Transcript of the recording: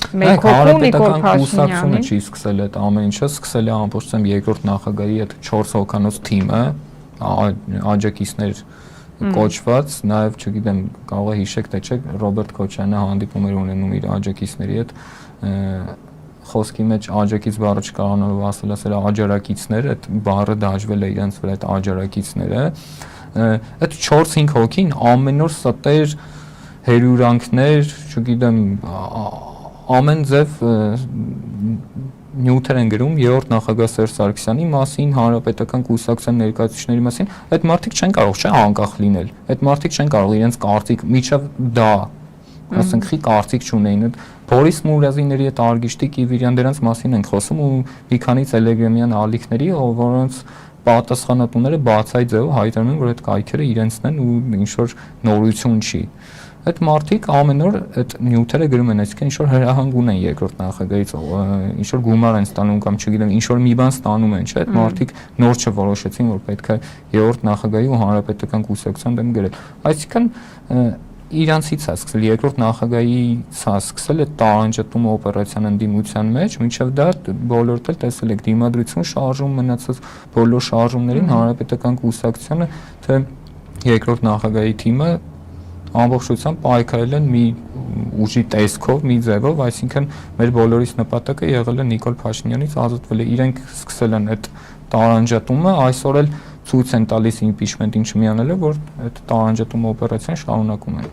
Մեկ հոգու Նիկոլ Փաշինյանը չի սկսել այդ ամեն ինչը, սկսել է ամբողջությամբ երկրորդ նախագահի այդ 4 հոգանոց թիմը, աջակիցներ կոչված, նաև չգիտեմ, կարող է հիշեք թե չէ, Ռոբերտ Քոչարյանը հանդիպում էր ունենում իր աջակիցների հետ, խոսքի մեջ աջակից բառը չկարողանալով ասել աջարակիցներ, այդ բառը դաջվել է իրենց վրա այդ աջարակիցները, այդ 4-5 հոգին ամեն օր ստեր հերյուրանքներ, չգիտեմ, ամեն ձև նյութեր են գրում երրորդ նախագահ Սերժ Սարգսյանի մասին, հանրապետական կուսակցության ներկայացուցիչների մասին, այդ մարդիկ չեն կարող չէ անկախ լինել, այդ մարդիկ չեն կարող իրենց կարծիք միջավ դա, ասենք խի կարծիք չունեին, Բորիս Մուրազիների այդ արգիշտի Կիվիրյան դրանց մասին ենք խոսում ու մի քանի տելեգրամյան ալիքների, որոնց պատասխանատուները բացայի ձևով հայտարարում են, որ այդ կայքերը իրենցն են ու ինչ որ նորություն չի։ Այդ մարդիկ ամեն օր այդ նյութերը գրում են, այսինքն ինչ որ հրահանգ ունեն երկրորդ նախագահից, ինչ որ գումար են ստանում կամ չգիտեմ, ինչ որ մի բան ստանում են, չէ՞, այդ մարդիկ նոր չորոշեցին, որ պետք է երրորդ նախագահի ու հանրապետական կուսակցության դեմ գրել։ Այսինքն իրանցից է սկսել, երկրորդ նախագահից է սկսել այդ տարանջատում օպերացիան ընդդիմության մեջ, մինչև դա բոլորդ էլ տեսել եք դիմադրություն շարժում մնացած բոլոր շարժումներին հանրապետական կուսակցությունը, թե երկրորդ նախագահի թիմը ամբողջությամբ պայքարել են մի ուժի տեսքով, մի ձևով, այսինքն մեր բոլորիս նպատակը եղել է Նիկոլ Փաշինյանից ազատվել, իրենք սկսել են այդ տարանջատումը, այսօր էլ ցույց են տալիս իմպիչմենտին չմիանալով, որ այդ տարանջատում օպերացիան շարունակում են։